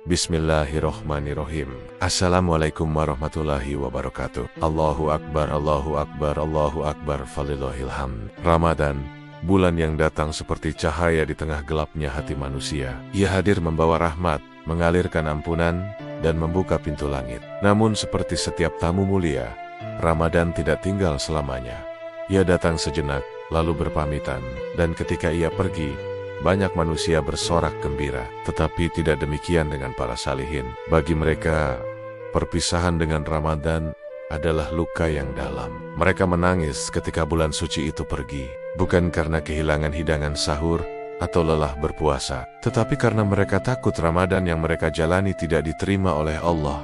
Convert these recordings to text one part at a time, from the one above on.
Bismillahirrohmanirrohim. Assalamualaikum warahmatullahi wabarakatuh. Allahu Akbar, Allahu Akbar, Allahu Akbar, falillahilham. Ramadan, bulan yang datang seperti cahaya di tengah gelapnya hati manusia. Ia hadir membawa rahmat, mengalirkan ampunan, dan membuka pintu langit. Namun seperti setiap tamu mulia, Ramadan tidak tinggal selamanya. Ia datang sejenak, lalu berpamitan, dan ketika ia pergi, banyak manusia bersorak gembira, tetapi tidak demikian dengan para salihin. Bagi mereka, perpisahan dengan Ramadan adalah luka yang dalam. Mereka menangis ketika bulan suci itu pergi, bukan karena kehilangan hidangan sahur atau lelah berpuasa, tetapi karena mereka takut Ramadan yang mereka jalani tidak diterima oleh Allah.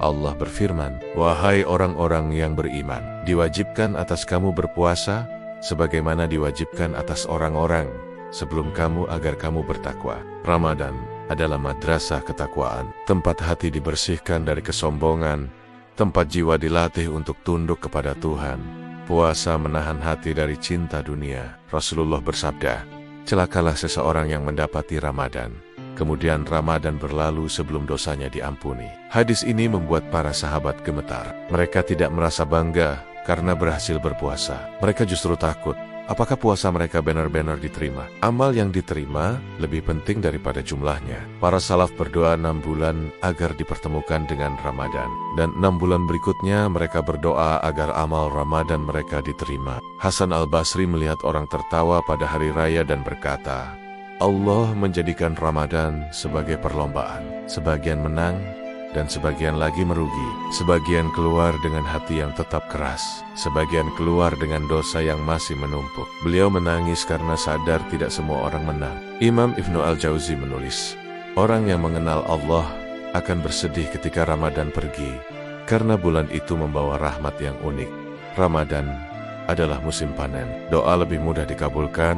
Allah berfirman, "Wahai orang-orang yang beriman, diwajibkan atas kamu berpuasa, sebagaimana diwajibkan atas orang-orang sebelum kamu agar kamu bertakwa." Ramadan adalah madrasah ketakwaan, tempat hati dibersihkan dari kesombongan, tempat jiwa dilatih untuk tunduk kepada Tuhan. Puasa menahan hati dari cinta dunia. Rasulullah bersabda, "Celakalah seseorang yang mendapati Ramadan, kemudian Ramadan berlalu sebelum dosanya diampuni." Hadis ini membuat para sahabat gemetar. Mereka tidak merasa bangga karena berhasil berpuasa. Mereka justru takut, apakah puasa mereka benar-benar diterima? Amal yang diterima lebih penting daripada jumlahnya. Para salaf berdoa 6 bulan agar dipertemukan dengan Ramadan. Dan 6 bulan berikutnya mereka berdoa agar amal Ramadan mereka diterima. Hasan al-Basri melihat orang tertawa pada hari raya dan berkata, "Allah menjadikan Ramadan sebagai perlombaan. Sebagian menang, dan sebagian lagi merugi. Sebagian keluar dengan hati yang tetap keras, sebagian keluar dengan dosa yang masih menumpuk." Beliau menangis karena sadar tidak semua orang menang. Imam Ibnu Al-Jauzi menulis, "Orang yang mengenal Allah akan bersedih ketika Ramadan pergi, karena bulan itu membawa rahmat yang unik. Ramadan adalah musim panen. Doa lebih mudah dikabulkan,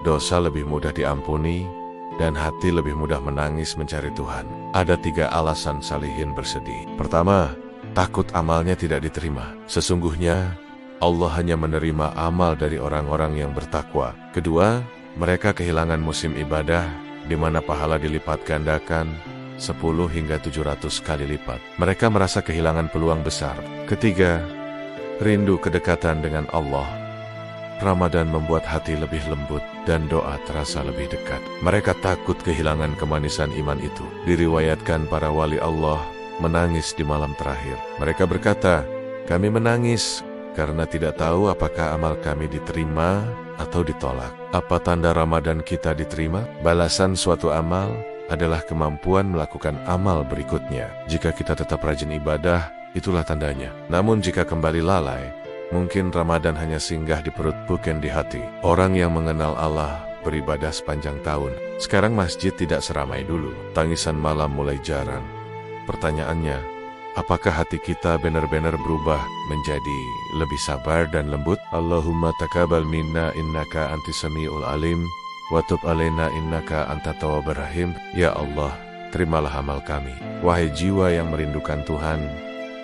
dosa lebih mudah diampuni, dan hati lebih mudah menangis mencari Tuhan." Ada 3 alasan salihin bersedih. Pertama, takut amalnya tidak diterima. Sesungguhnya, Allah hanya menerima amal dari orang-orang yang bertakwa. Kedua, mereka kehilangan musim ibadah, di mana pahala dilipat gandakan 10 hingga 700 kali lipat. Mereka merasa kehilangan peluang besar. Ketiga, rindu kedekatan dengan Allah. Ramadan membuat hati lebih lembut dan doa terasa lebih dekat. Mereka takut kehilangan kemanisan iman itu. Diriwayatkan para wali Allah menangis di malam terakhir. Mereka berkata, "Kami menangis karena tidak tahu apakah amal kami diterima atau ditolak." Apa tanda Ramadan kita diterima? Balasan suatu amal adalah kemampuan melakukan amal berikutnya. Jika kita tetap rajin ibadah, itulah tandanya. Namun jika kembali lalai, mungkin Ramadan hanya singgah di perut, bukan di hati. Orang yang mengenal Allah beribadah sepanjang tahun. Sekarang masjid tidak seramai dulu. Tangisan malam mulai jarang. Pertanyaannya, apakah hati kita benar-benar berubah menjadi lebih sabar dan lembut? Allahumma taqabbal minna innaka antis samiul alim wa tub alaina innaka antat tawwabur rahim. Ya Allah, terimalah amal kami. Wahai jiwa yang merindukan Tuhan,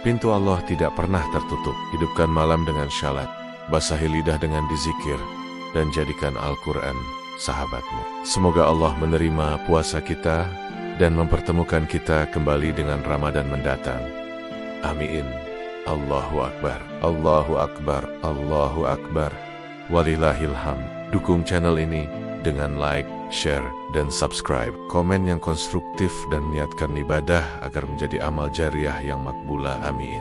pintu Allah tidak pernah tertutup. Hidupkan malam dengan syalat, basahi lidah dengan dizikir, dan jadikan Al-Quran sahabatmu. Semoga Allah menerima puasa kita dan mempertemukan kita kembali dengan Ramadan mendatang. Amin. Allahu Akbar, Allahu Akbar, Allahu Akbar. Walillahilham. Dukung channel ini dengan like, share, dan subscribe. Komen yang konstruktif dan niatkan ibadah agar menjadi amal jariah yang makbulah. Amin.